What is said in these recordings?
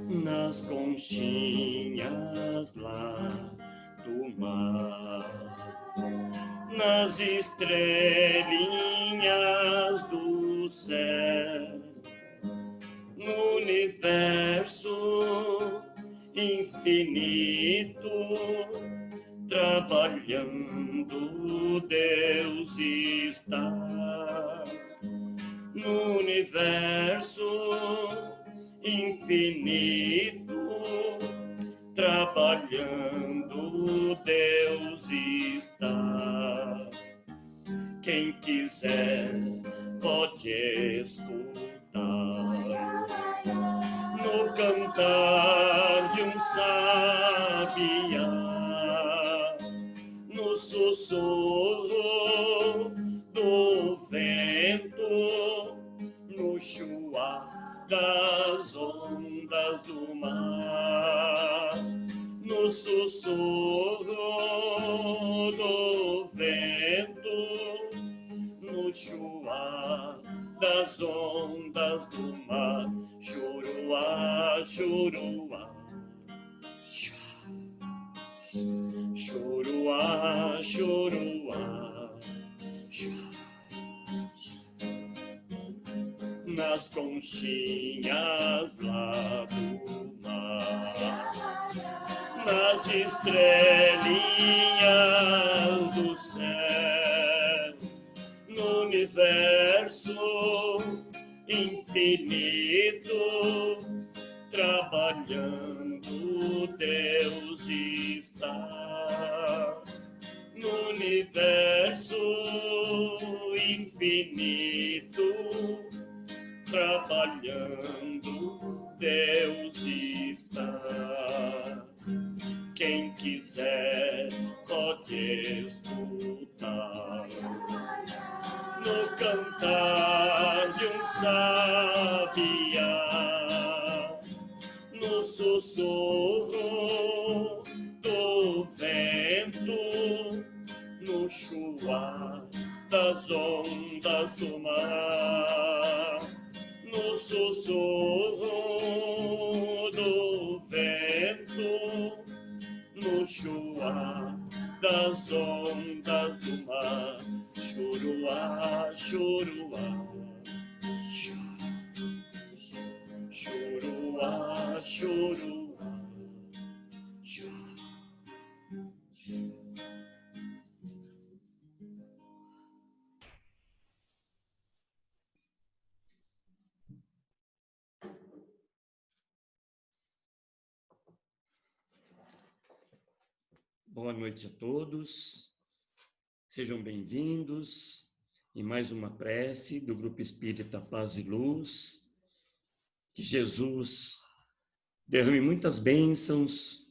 nas conchinhas lá do mar, nas estrelinhas do céu, no universo infinito, trabalhando Deus está. No universo infinito, trabalhando Deus está. Quem quiser pode escutar no cantar de um sabiá, no sussurro do vento, no chuar das ondas do mar, no sussurro do vento, no chuar das ondas do mar. Churuá, churuá, churuá, churuá, nas conchinhas lá do mar, nas estrelinhas do céu, no universo infinito, trabalhando Deus está. No universo infinito, trabalhando Deus está. Quem quiser pode escutar no cantar de um sabiá, no sussurro do vento, no chuar das ondas do mar, no sussurro do vento, no chuar das ondas do mar. Churuá, churuá, churuá, churuá. Boa noite a todos. Sejam bem-vindos em mais uma prece do Grupo Espírita Paz e Luz. Que Jesus derrame muitas bênçãos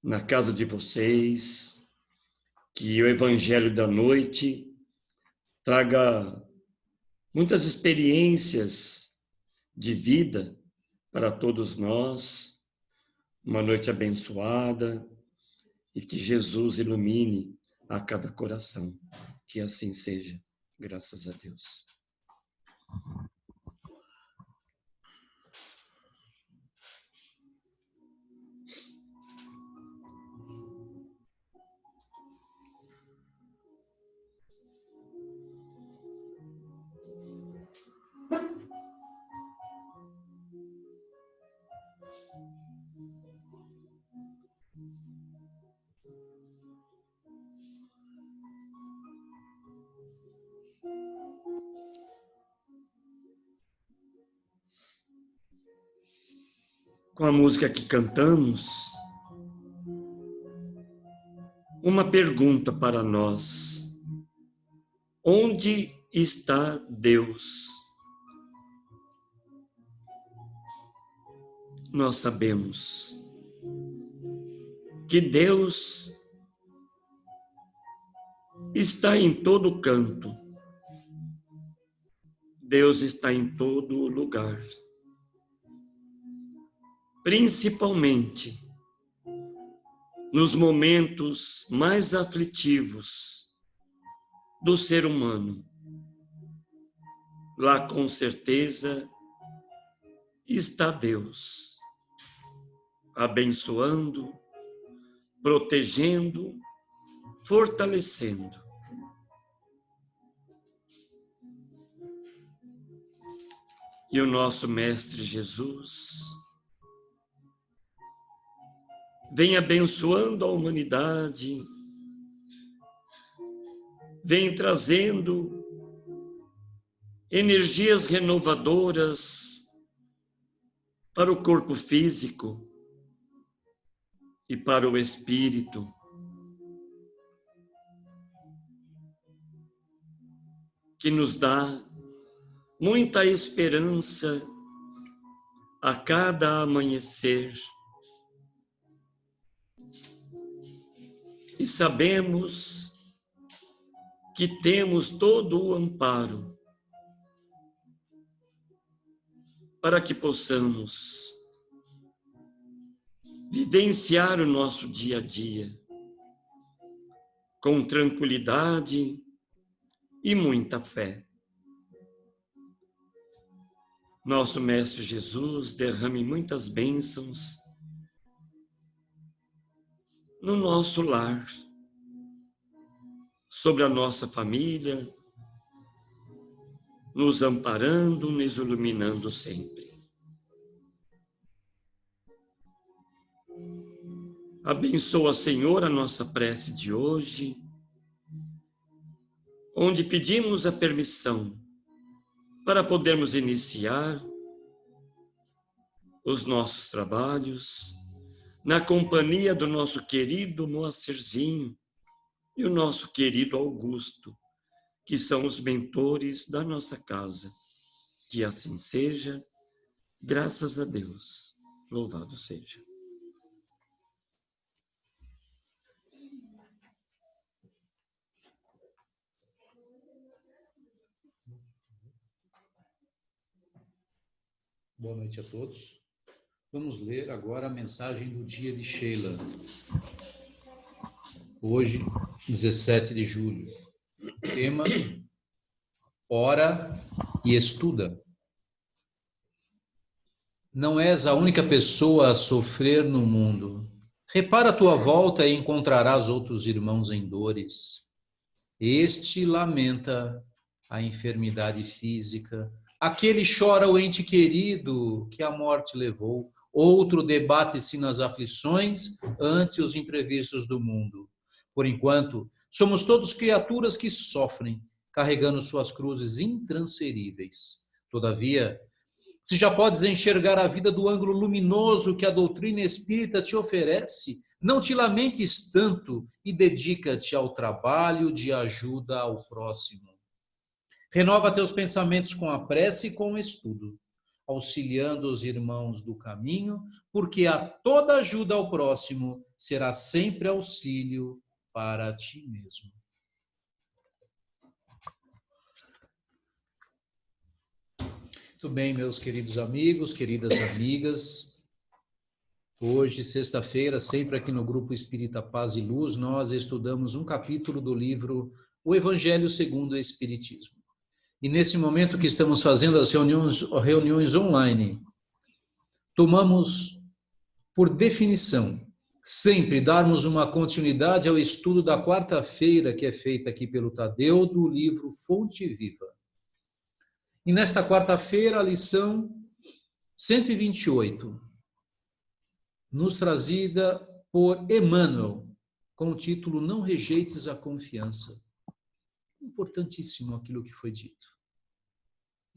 na casa de vocês, que o Evangelho da noite traga muitas experiências de vida para todos nós, uma noite abençoada, e que Jesus ilumine a cada coração. Que assim seja, graças a Deus. Com a música que cantamos, uma pergunta para nós: onde está Deus? Nós sabemos que Deus está em todo canto, Deus está em todo lugar, principalmente nos momentos mais aflitivos do ser humano. Lá, com certeza, está Deus, abençoando, protegendo, fortalecendo. E o nosso Mestre Jesus vem abençoando a humanidade, vem trazendo energias renovadoras para o corpo físico e para o espírito. Que nos dá muita esperança a cada amanhecer. E sabemos que temos todo o amparo para que possamos vivenciar o nosso dia a dia com tranquilidade e muita fé. Nosso Mestre Jesus derrame muitas bênçãos no nosso lar, sobre a nossa família, nos amparando, nos iluminando sempre. Abençoa, Senhor, a nossa prece de hoje, onde pedimos a permissão para podermos iniciar os nossos trabalhos na companhia do nosso querido Moacirzinho e o nosso querido Augusto, que são os mentores da nossa casa. Que assim seja, graças a Deus. Louvado seja. Boa noite a todos. Vamos ler agora a mensagem do dia de Sheila. Hoje, 17 de julho. Tema: ora e estuda. Não és a única pessoa a sofrer no mundo. Repara à tua volta e encontrarás outros irmãos em dores. Este lamenta a enfermidade física, aquele chora o ente querido que a morte levou, outro debate-se nas aflições ante os imprevistos do mundo. Por enquanto, somos todos criaturas que sofrem, carregando suas cruzes intransferíveis. Todavia, se já podes enxergar a vida do ângulo luminoso que a doutrina espírita te oferece, não te lamentes tanto e dedica-te ao trabalho de ajuda ao próximo. Renova teus pensamentos com a prece e com o estudo, auxiliando os irmãos do caminho, porque a toda ajuda ao próximo será sempre auxílio para ti mesmo. Muito bem, meus queridos amigos, queridas amigas. Hoje, sexta-feira, sempre aqui no Grupo Espírita Paz e Luz, nós estudamos um capítulo do livro O Evangelho segundo o Espiritismo. E nesse momento que estamos fazendo as reuniões online, tomamos por definição sempre darmos uma continuidade ao estudo da quarta-feira, que é feita aqui pelo Tadeu, do livro Fonte Viva. E nesta quarta-feira, a lição 128, nos trazida por Emmanuel, com o título Não Rejeites a Confiança. Importantíssimo aquilo que foi dito.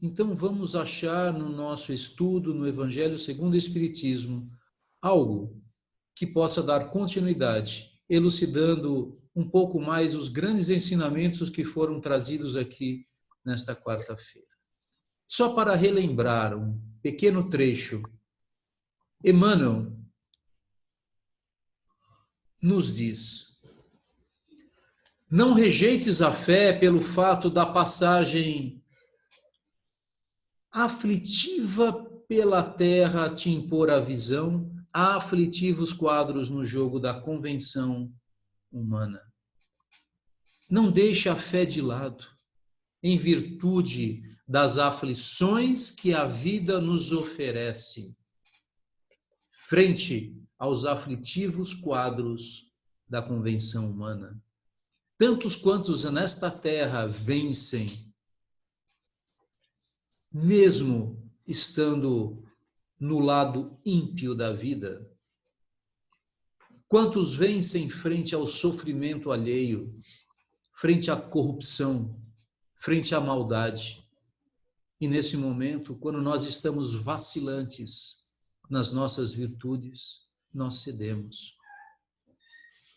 Então vamos achar no nosso estudo no Evangelho segundo o Espiritismo algo que possa dar continuidade, elucidando um pouco mais os grandes ensinamentos que foram trazidos aqui nesta quarta-feira. Só para relembrar um pequeno trecho, Emmanuel nos diz: não rejeites a fé pelo fato da passagem aflitiva pela terra te impor a visão, há aflitivos quadros no jogo da convenção humana. Não deixe a fé de lado, em virtude das aflições que a vida nos oferece, frente aos aflitivos quadros da convenção humana. Tantos quantos nesta terra vencem, mesmo estando no lado ímpio da vida. Quantos vencem frente ao sofrimento alheio, frente à corrupção, frente à maldade. E nesse momento, quando nós estamos vacilantes nas nossas virtudes, nós cedemos.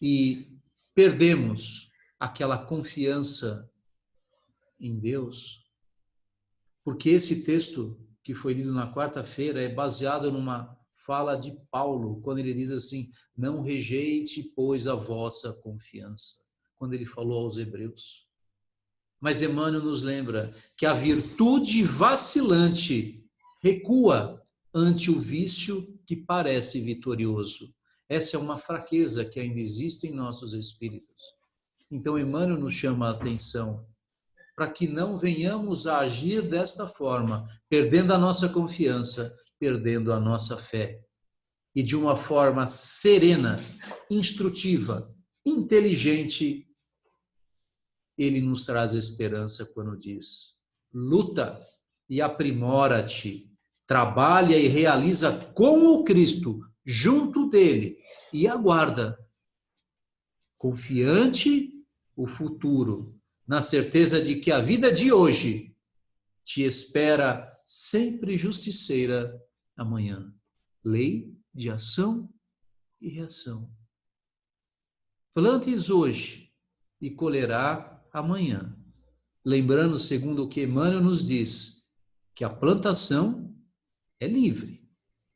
E perdemos aquela confiança em Deus, porque esse texto que foi lido na quarta-feira é baseado numa fala de Paulo, quando ele diz assim: não rejeite, pois, a vossa confiança, quando ele falou aos hebreus. Mas Emmanuel nos lembra que a virtude vacilante recua ante o vício que parece vitorioso. Essa é uma fraqueza que ainda existe em nossos espíritos. Então Emmanuel nos chama a atenção para que não venhamos a agir desta forma, perdendo a nossa confiança, perdendo a nossa fé. E de uma forma serena, instrutiva, inteligente, ele nos traz esperança quando diz: luta e aprimora-te, trabalha e realiza com o Cristo, junto dele, e aguarda, confiante, o futuro, na certeza de que a vida de hoje te espera sempre justiceira amanhã. Lei de ação e reação. Plantes hoje e colherá amanhã. Lembrando, segundo o que Emmanuel nos diz, que a plantação é livre.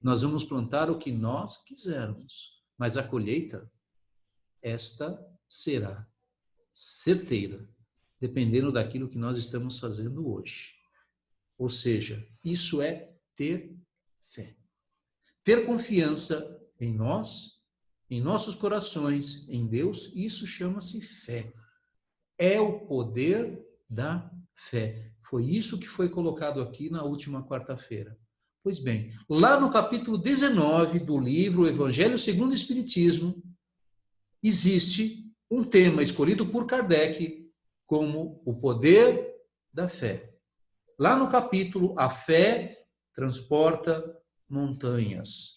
Nós vamos plantar o que nós quisermos, mas a colheita, esta será certeira, dependendo daquilo que nós estamos fazendo hoje. Ou seja, isso é ter fé. Ter confiança em nós, em nossos corações, em Deus, isso chama-se fé. É o poder da fé. Foi isso que foi colocado aqui na última quarta-feira. Pois bem, lá no capítulo 19 do livro Evangelho segundo o Espiritismo, existe um tema escolhido por Kardec como o poder da fé. Lá no capítulo, a fé transporta montanhas.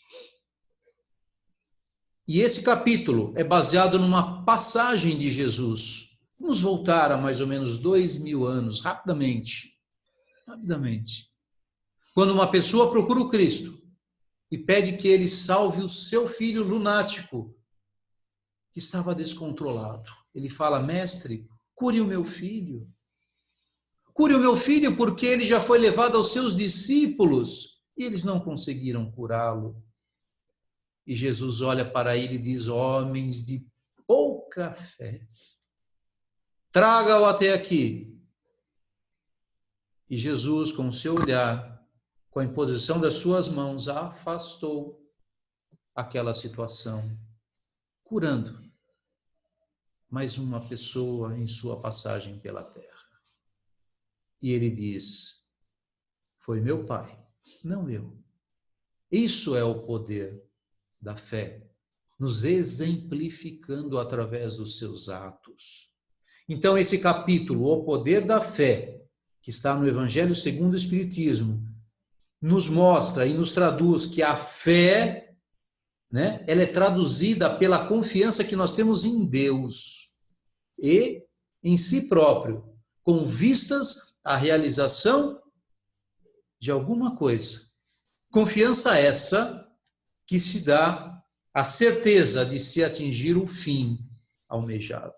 E esse capítulo é baseado numa passagem de Jesus. Vamos voltar a mais ou menos 2000 anos, rapidamente. Quando uma pessoa procura o Cristo e pede que ele salve o seu filho lunático, que estava descontrolado. Ele fala: mestre, cure o meu filho. Cure o meu filho porque ele já foi levado aos seus discípulos e eles não conseguiram curá-lo. E Jesus olha para ele e diz: homens de pouca fé, traga-o até aqui. E Jesus, com o seu olhar, com a imposição das suas mãos, afastou aquela situação, curando mais uma pessoa em sua passagem pela terra. E ele diz: foi meu Pai, não eu. Isso é o poder da fé, nos exemplificando através dos seus atos. Então, esse capítulo, o poder da fé, que está no Evangelho segundo o Espiritismo, nos mostra e nos traduz que a fé, né, ela é traduzida pela confiança que nós temos em Deus e em si próprio, com vistas à realização de alguma coisa. Confiança essa que se dá a certeza de se atingir o fim almejado.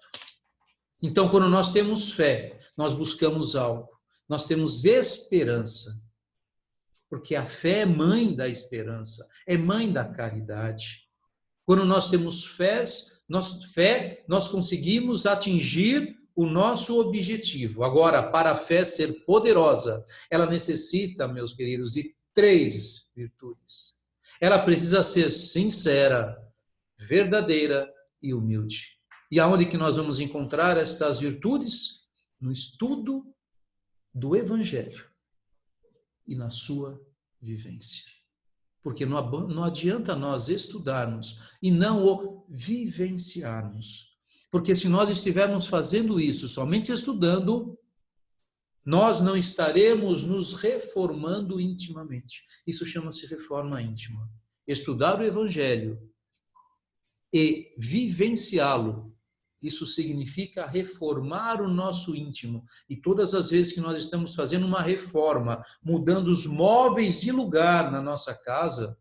Então, quando nós temos fé, nós buscamos algo, nós temos esperança, porque a fé é mãe da esperança, é mãe da caridade. Quando nós temos fé, nós conseguimos atingir o nosso objetivo. Agora, para a fé ser poderosa, ela necessita, meus queridos, de 3 virtudes. Ela precisa ser sincera, verdadeira e humilde. E aonde que nós vamos encontrar estas virtudes? No estudo do Evangelho. e na sua vivência. Porque não adianta nós estudarmos e não o vivenciarmos. Porque se nós estivermos fazendo isso somente estudando, nós não estaremos nos reformando intimamente. Isso chama-se reforma íntima. Estudar o Evangelho e vivenciá-lo, isso significa reformar o nosso íntimo. E todas as vezes que nós estamos fazendo uma reforma, mudando os móveis de lugar na nossa casa,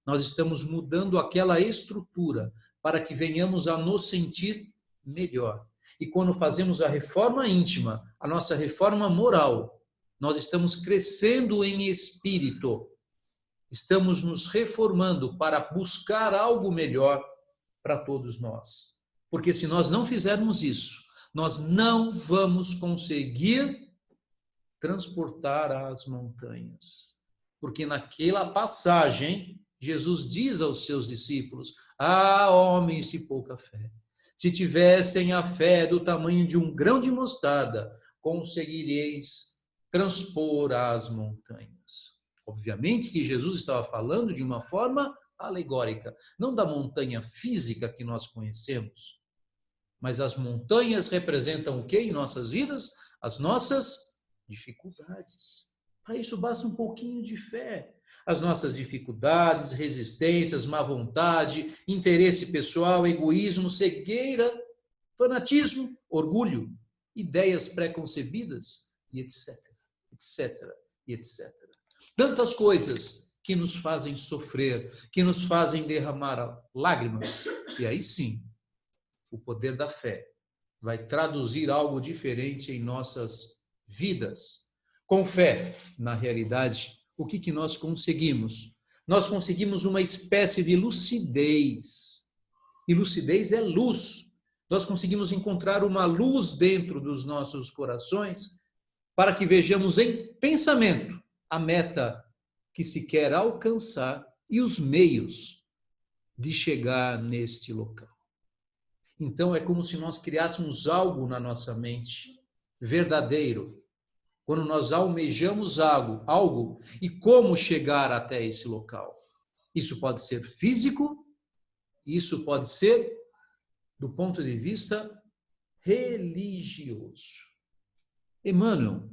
nós estamos mudando aquela estrutura para que venhamos a nos sentir melhor. E quando fazemos a reforma íntima, a nossa reforma moral, nós estamos crescendo em espírito. Estamos nos reformando para buscar algo melhor para todos nós. Porque se nós não fizermos isso, nós não vamos conseguir transportar as montanhas. Porque naquela passagem, Jesus diz aos seus discípulos: ah, homens de pouca fé, se tivessem a fé do tamanho de um grão de mostarda, conseguireis transpor as montanhas. Obviamente que Jesus estava falando de uma forma alegórica, não da montanha física que nós conhecemos, mas as montanhas representam o que em nossas vidas? As nossas dificuldades. Para isso basta um pouquinho de fé. As nossas dificuldades, resistências, má vontade, interesse pessoal, egoísmo, cegueira, fanatismo, orgulho, ideias pré-concebidas e etc, etc, etc. Tantas coisas que nos fazem sofrer, que nos fazem derramar lágrimas. E aí sim, o poder da fé vai traduzir algo diferente em nossas vidas. Com fé, na realidade, o que nós conseguimos? Nós conseguimos uma espécie de lucidez. E lucidez é luz. Nós conseguimos encontrar uma luz dentro dos nossos corações para que vejamos em pensamento a meta que se quer alcançar e os meios de chegar neste local. Então, é como se nós criássemos algo na nossa mente verdadeiro. Quando nós almejamos algo e como chegar até esse local. Isso pode ser físico, isso pode ser do ponto de vista religioso. Emmanuel,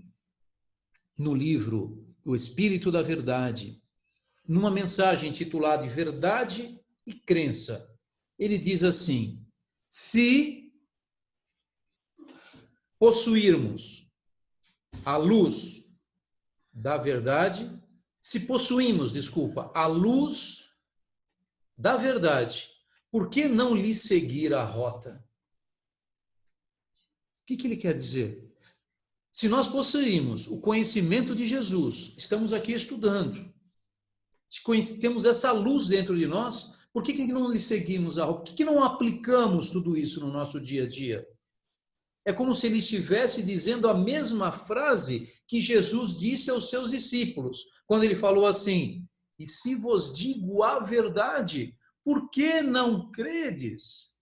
no livro O Espírito da Verdade, numa mensagem intitulada Verdade e Crença, ele diz assim: se possuirmos a luz da verdade, se possuímos, a luz da verdade, por que não lhe seguir a rota? O que ele quer dizer? Se nós possuímos o conhecimento de Jesus, estamos aqui estudando, temos essa luz dentro de nós, por que não lhe seguimos a rota? Por que não aplicamos tudo isso no nosso dia a dia? É como se ele estivesse dizendo a mesma frase que Jesus disse aos seus discípulos, quando ele falou assim: e se vos digo a verdade, por que não credes?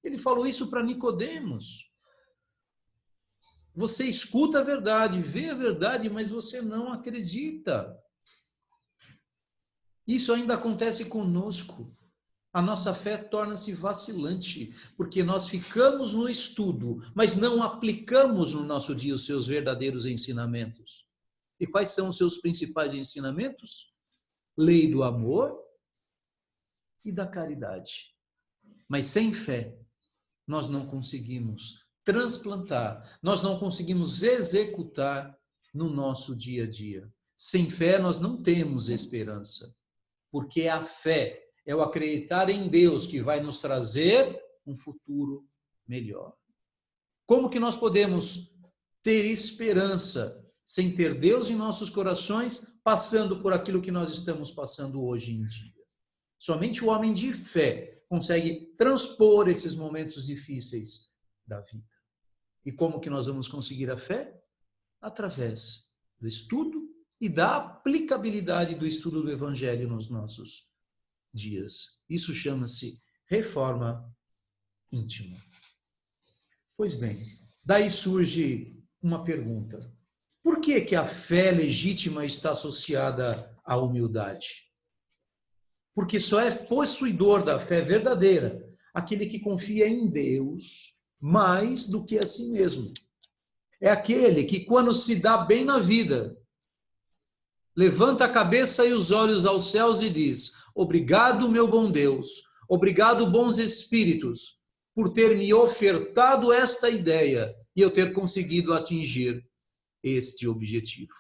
Ele falou isso para Nicodemos. Você escuta a verdade, vê a verdade, mas você não acredita. Isso ainda acontece conosco. A nossa fé torna-se vacilante, porque nós ficamos no estudo, mas não aplicamos no nosso dia os seus verdadeiros ensinamentos. E quais são os seus principais ensinamentos? Lei do amor e da caridade. Mas sem fé, nós não conseguimos transplantar, nós não conseguimos executar no nosso dia a dia. Sem fé, nós não temos esperança, porque a fé é o acreditar em Deus que vai nos trazer um futuro melhor. Como que nós podemos ter esperança sem ter Deus em nossos corações, passando por aquilo que nós estamos passando hoje em dia? Somente o homem de fé consegue transpor esses momentos difíceis da vida. E como que nós vamos conseguir a fé? Através do estudo e da aplicabilidade do estudo do Evangelho nos nossos dias. Isso chama-se reforma íntima. Pois bem, daí surge uma pergunta. Por que que a fé legítima está associada à humildade? Porque só é possuidor da fé verdadeira aquele que confia em Deus mais do que a si mesmo. É aquele que, quando se dá bem na vida, levanta a cabeça e os olhos aos céus e diz: obrigado, meu bom Deus, obrigado, bons espíritos, por ter me ofertado esta ideia e eu ter conseguido atingir este objetivo.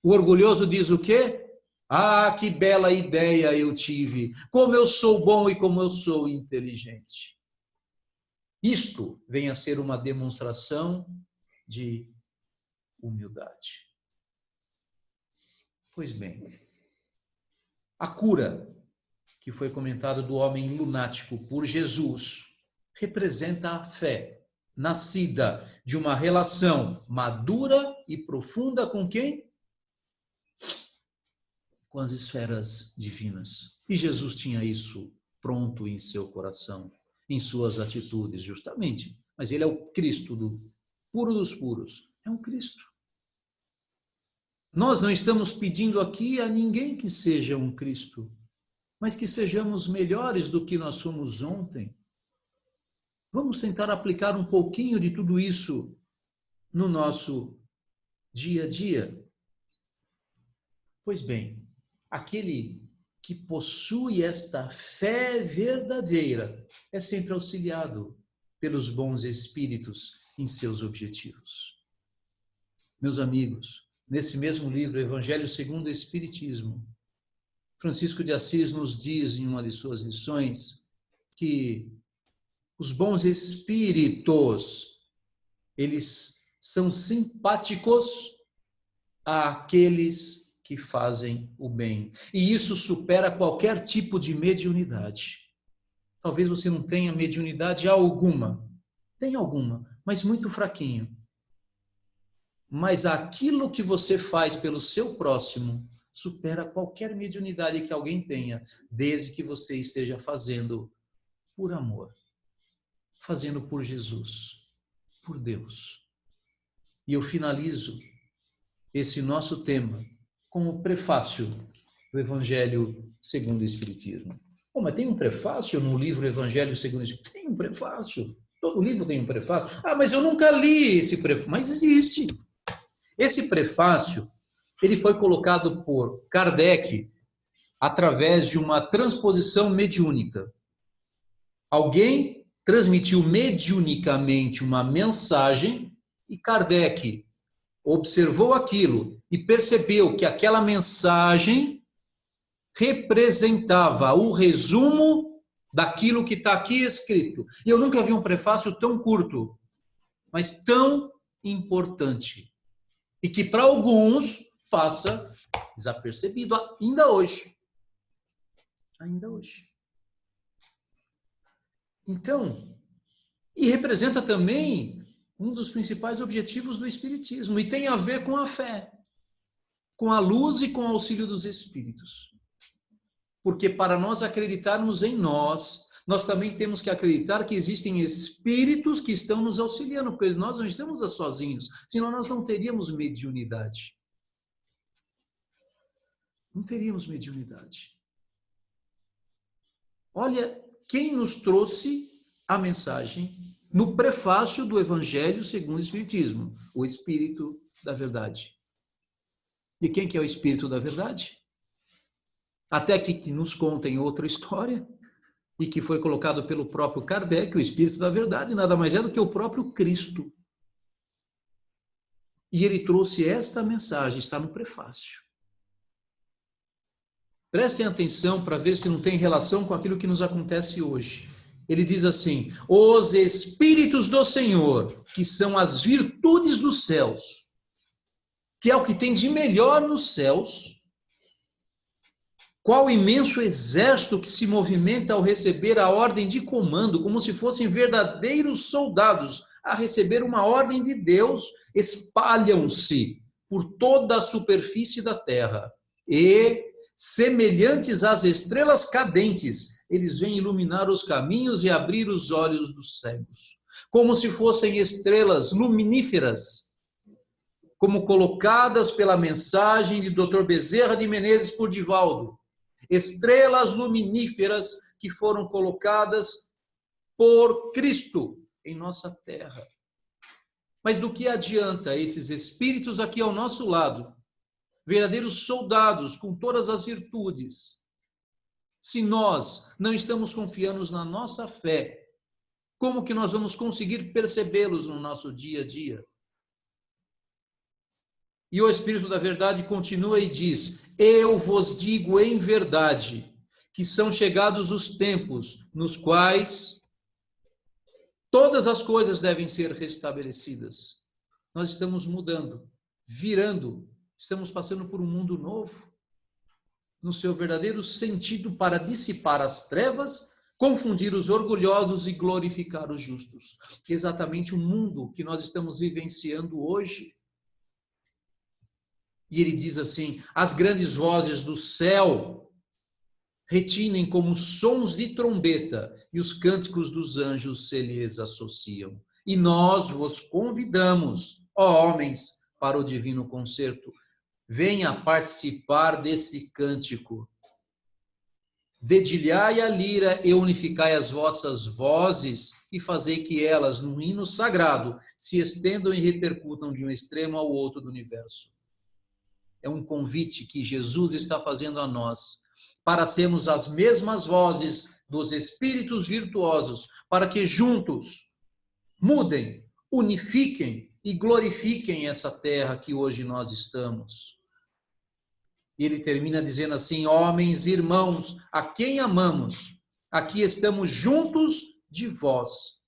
O orgulhoso diz o quê? Ah, que bela ideia eu tive, como eu sou bom e como eu sou inteligente. Isto vem a ser uma demonstração de humildade. Pois bem, a cura que foi comentada do homem lunático por Jesus representa a fé, nascida de uma relação madura e profunda com quem? Com as esferas divinas. E Jesus tinha isso pronto em seu coração, em suas atitudes, justamente. Mas ele é o Cristo, do puro dos puros. É um Cristo. Nós não estamos pedindo aqui a ninguém que seja um Cristo, mas que sejamos melhores do que nós fomos ontem. Vamos tentar aplicar um pouquinho de tudo isso no nosso dia a dia. Pois bem, aquele que possui esta fé verdadeira é sempre auxiliado pelos bons espíritos em seus objetivos. Meus amigos, nesse mesmo livro, Evangelho segundo o Espiritismo, Francisco de Assis nos diz em uma de suas lições que os bons espíritos, eles são simpáticos àqueles que fazem o bem. E isso supera qualquer tipo de mediunidade. Talvez você não tenha mediunidade alguma. Tem alguma, mas muito fraquinho. Mas aquilo que você faz pelo seu próximo supera qualquer mediunidade que alguém tenha, desde que você esteja fazendo por amor, fazendo por Jesus, por Deus. E eu finalizo esse nosso tema com o prefácio do Evangelho segundo o Espiritismo. Oh, mas tem um prefácio no livro Evangelho segundo o Espiritismo? Tem um prefácio. Todo livro tem um prefácio. Ah, mas eu nunca li esse prefácio. Mas existe. Esse prefácio, ele foi colocado por Kardec através de uma transposição mediúnica. Alguém transmitiu mediunicamente uma mensagem e Kardec observou aquilo e percebeu que aquela mensagem representava o resumo daquilo que está aqui escrito. E eu nunca vi um prefácio tão curto, mas tão importante. E que para alguns passa desapercebido ainda hoje. Ainda hoje. Então, e representa também um dos principais objetivos do Espiritismo, e tem a ver com a fé, com a luz e com o auxílio dos Espíritos. Porque para nós acreditarmos em nós também temos que acreditar que existem espíritos que estão nos auxiliando, porque nós não estamos sozinhos, senão nós não teríamos mediunidade. Não teríamos mediunidade. Olha quem nos trouxe a mensagem no prefácio do Evangelho segundo o Espiritismo, o Espírito da Verdade. E quem que é o Espírito da Verdade? Até que nos contem outra história, e que foi colocado pelo próprio Kardec, o Espírito da Verdade, nada mais é do que o próprio Cristo. E ele trouxe esta mensagem, está no prefácio. Prestem atenção para ver se não tem relação com aquilo que nos acontece hoje. Ele diz assim: os Espíritos do Senhor, que são as virtudes dos céus, que é o que tem de melhor nos céus, qual imenso exército que se movimenta ao receber a ordem de comando, como se fossem verdadeiros soldados a receber uma ordem de Deus, espalham-se por toda a superfície da terra e, semelhantes às estrelas cadentes, eles vêm iluminar os caminhos e abrir os olhos dos cegos, como se fossem estrelas luminíferas como colocadas pela mensagem de Dr. Bezerra de Menezes por Divaldo, estrelas luminíferas que foram colocadas por Cristo em nossa terra. Mas do que adianta esses espíritos aqui ao nosso lado, verdadeiros soldados com todas as virtudes, se nós não estamos confiando na nossa fé? Como que nós vamos conseguir percebê-los no nosso dia a dia? E o Espírito da Verdade continua e diz: eu vos digo em verdade que são chegados os tempos nos quais todas as coisas devem ser restabelecidas. Nós estamos mudando, virando, estamos passando por um mundo novo, no seu verdadeiro sentido, para dissipar as trevas, confundir os orgulhosos e glorificar os justos. Que é exatamente o mundo que nós estamos vivenciando hoje. E ele diz assim: as grandes vozes do céu retinem como sons de trombeta, e os cânticos dos anjos se lhes associam. E nós vos convidamos, ó homens, para o divino concerto. Venha participar desse cântico. Dedilhai a lira e unificai as vossas vozes e fazei que elas, num hino sagrado, se estendam e repercutam de um extremo ao outro do universo. É um convite que Jesus está fazendo a nós, para sermos as mesmas vozes dos espíritos virtuosos, para que juntos mudem, unifiquem e glorifiquem essa terra que hoje nós estamos. E ele termina dizendo assim: homens, irmãos, a quem amamos, aqui estamos juntos de vós.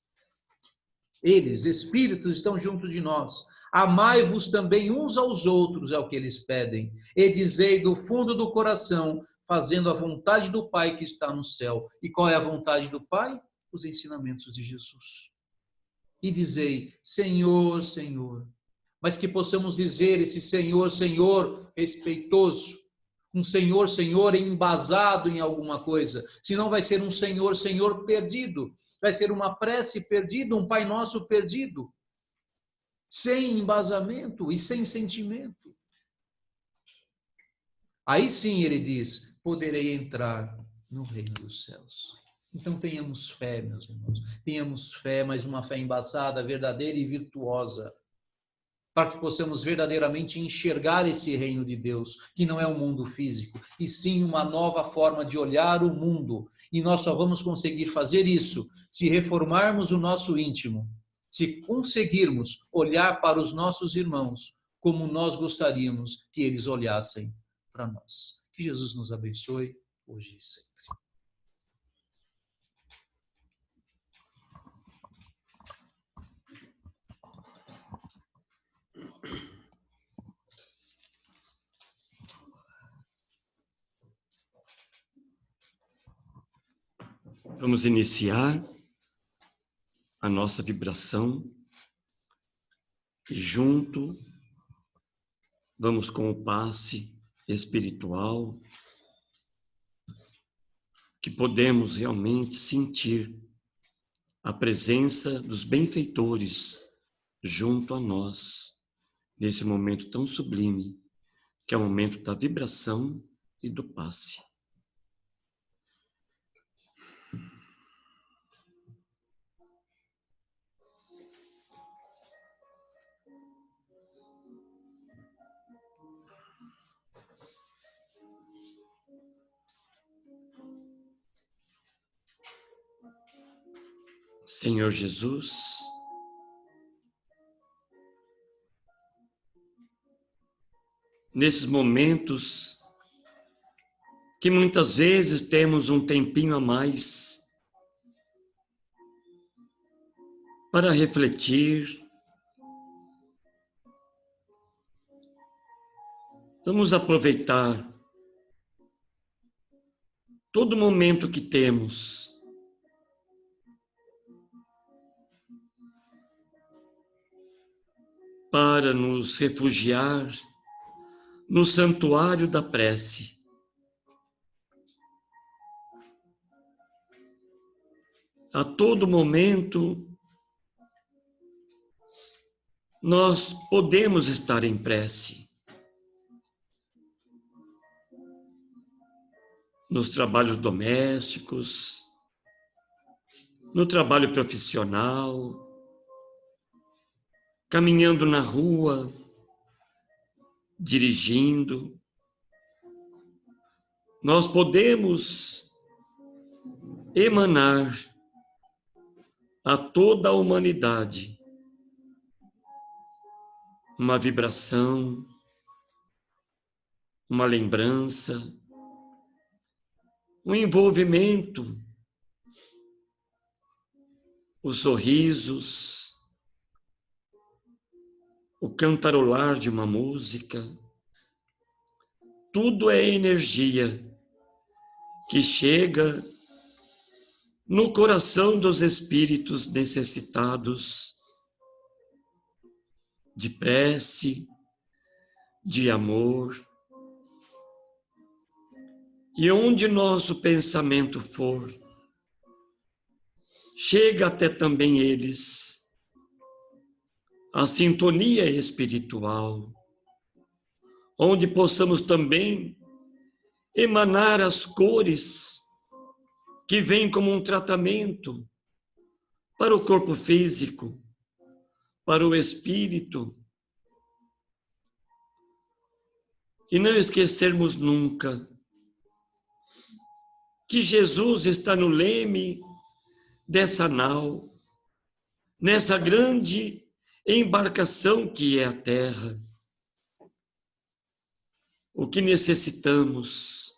Eles, espíritos, estão junto de nós. Amai-vos também uns aos outros, é o que eles pedem. E dizei do fundo do coração, fazendo a vontade do Pai que está no céu. E qual é a vontade do Pai? Os ensinamentos de Jesus. E dizei: Senhor, Senhor. Mas que possamos dizer esse Senhor, Senhor respeitoso. Um Senhor, Senhor embasado em alguma coisa. Senão vai ser um Senhor, Senhor perdido. Vai ser uma prece perdida, um Pai Nosso perdido. Sem embasamento e sem sentimento. Aí sim, ele diz, poderei entrar no reino dos céus. Então tenhamos fé, meus irmãos. Tenhamos fé, mas uma fé embasada, verdadeira e virtuosa. Para que possamos verdadeiramente enxergar esse reino de Deus, que não é um mundo físico, e sim uma nova forma de olhar o mundo. E nós só vamos conseguir fazer isso se reformarmos o nosso íntimo, se conseguirmos olhar para os nossos irmãos como nós gostaríamos que eles olhassem para nós. Que Jesus nos abençoe hoje e sempre. Vamos iniciar a nossa vibração e junto vamos com o passe espiritual que podemos realmente sentir a presença dos benfeitores junto a nós nesse momento tão sublime que é o momento da vibração e do passe. Senhor Jesus, nesses momentos que muitas vezes temos um tempinho a mais para refletir, vamos aproveitar todo momento que temos para nos refugiar no santuário da prece. A todo momento, nós podemos estar em prece. Nos trabalhos domésticos, no trabalho profissional, caminhando na rua, dirigindo. Nós podemos emanar a toda a humanidade uma vibração, uma lembrança, um envolvimento, os sorrisos, o cantarolar de uma música. Tudo é energia que chega no coração dos espíritos necessitados de prece, de amor. E onde nosso pensamento for, chega até também eles a sintonia espiritual, onde possamos também emanar as cores que vêm como um tratamento para o corpo físico, para o espírito. E não esquecermos nunca que Jesus está no leme dessa nau, nessa grande embarcação que é a Terra. O que necessitamos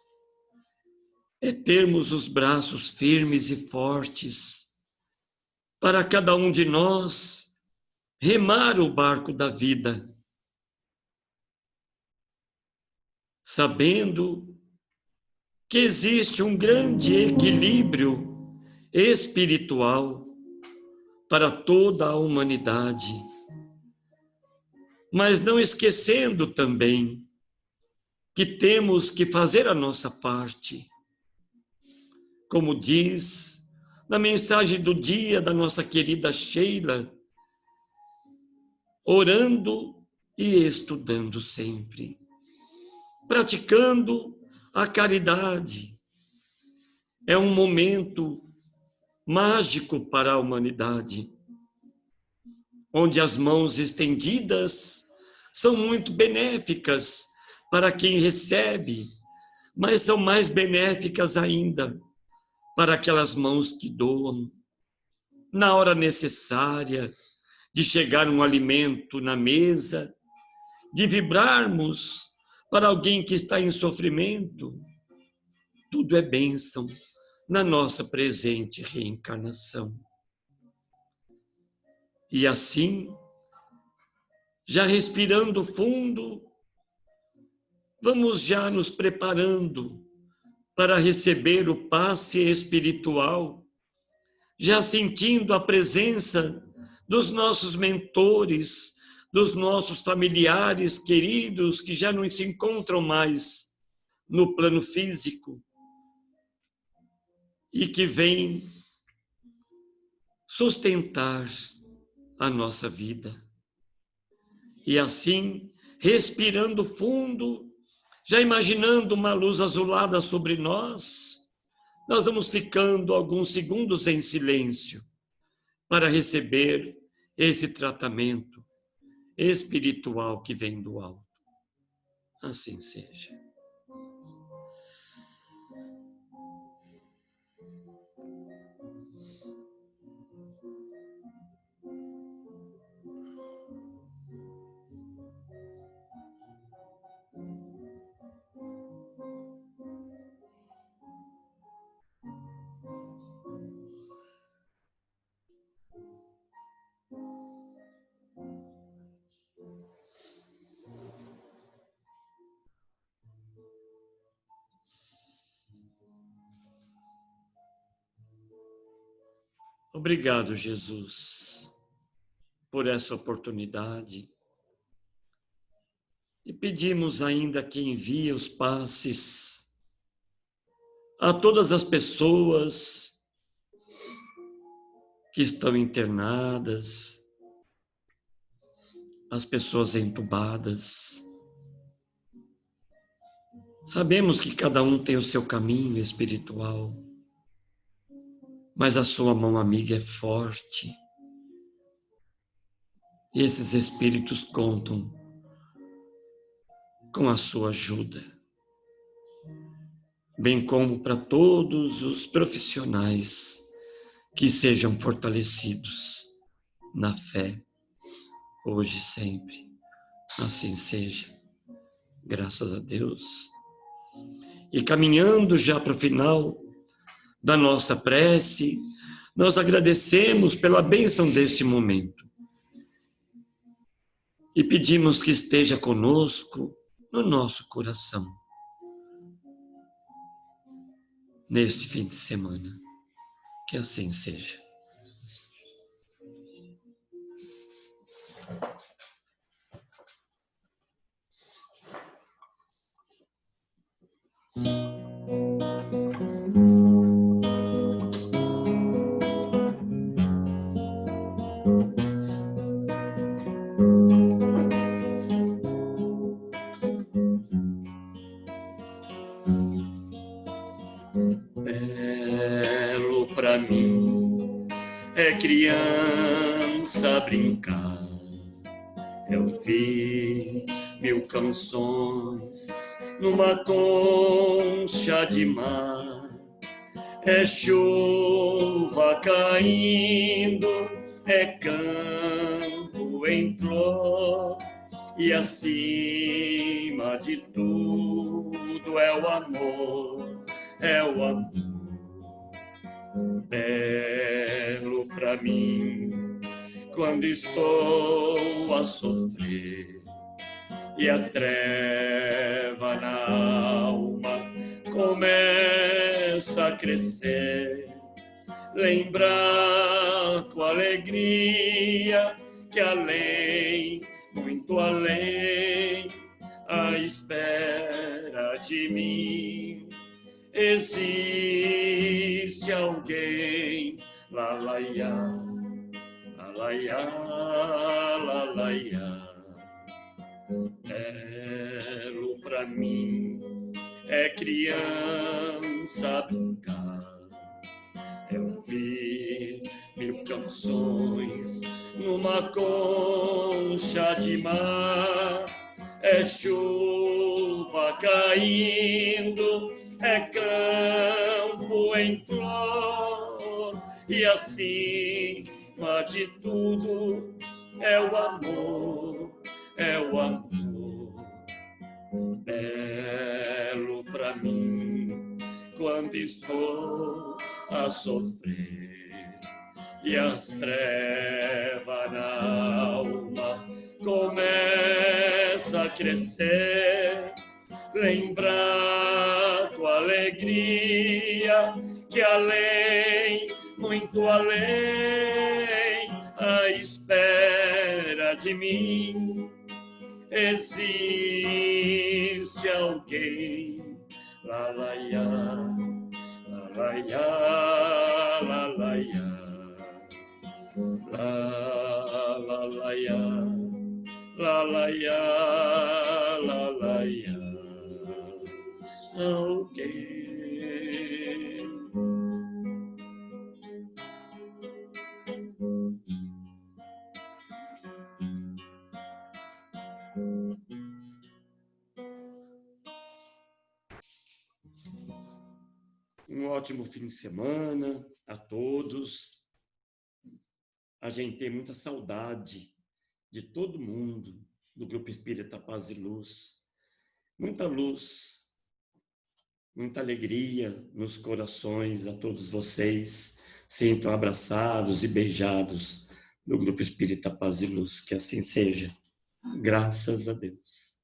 é termos os braços firmes e fortes para cada um de nós remar o barco da vida, sabendo que existe um grande equilíbrio espiritual para toda a humanidade, mas não esquecendo também que temos que fazer a nossa parte. Como diz na mensagem do dia da nossa querida Sheila, orando e estudando sempre, praticando a caridade. É um momento mágico para a humanidade, onde as mãos estendidas são muito benéficas para quem recebe, mas são mais benéficas ainda para aquelas mãos que doam, na hora necessária de chegar um alimento na mesa, de vibrarmos para alguém que está em sofrimento. Tudo é bênção na nossa presente reencarnação. E assim, já respirando fundo, vamos já nos preparando para receber o passe espiritual, já sentindo a presença dos nossos mentores, dos nossos familiares queridos que já não se encontram mais no plano físico e que vêm sustentar a nossa vida. E assim, respirando fundo, já imaginando uma luz azulada sobre nós, nós vamos ficando alguns segundos em silêncio para receber esse tratamento espiritual que vem do alto. Assim seja. Obrigado, Jesus, por essa oportunidade. E pedimos ainda que envie os passes a todas as pessoas que estão internadas, as pessoas entubadas. Sabemos que cada um tem o seu caminho espiritual, mas a sua mão amiga é forte. E esses espíritos contam com a sua ajuda, bem como para todos os profissionais que sejam fortalecidos na fé, hoje e sempre. Assim seja, graças a Deus. E caminhando já para o final da nossa prece, nós agradecemos pela bênção deste momento e pedimos que esteja conosco no nosso coração, neste fim de semana. Que assim seja. Belo pra mim é criança brincar, é ouvir 1000 canções numa concha de mar, é chuva caindo, é campo em flor, e acima de tudo é o amor, é o amor. Belo pra mim quando estou a sofrer e a treva na alma começa a crescer, lembrar com alegria que além, muito além, à espera de mim existe alguém. Lá, lá, ia, lá, lá, ia, lá, lá, ia. Belo pra mim é criança brincar, é ouvir 1000 canções numa concha de mar, é chuva caindo, é campo em flor, e acima de tudo é o amor, é o amor. Belo pra mim quando estou a sofrer e as trevas na alma começa a crescer, lembrar com alegria que além, muito além, à espera de mim existe alguém. Lá, lá, ia, lá, lá, ia, lá, lá, ia, lá, lá, lá, ia, lá, lá, ia, lá, lá, ia, alguém. Um ótimo fim de semana a todos. A gente tem muita saudade de todo mundo do Grupo Espírita Paz e Luz. Muita luz, muita alegria nos corações a todos vocês. Sintam abraçados e beijados do Grupo Espírita Paz e Luz. Que assim seja. Graças a Deus.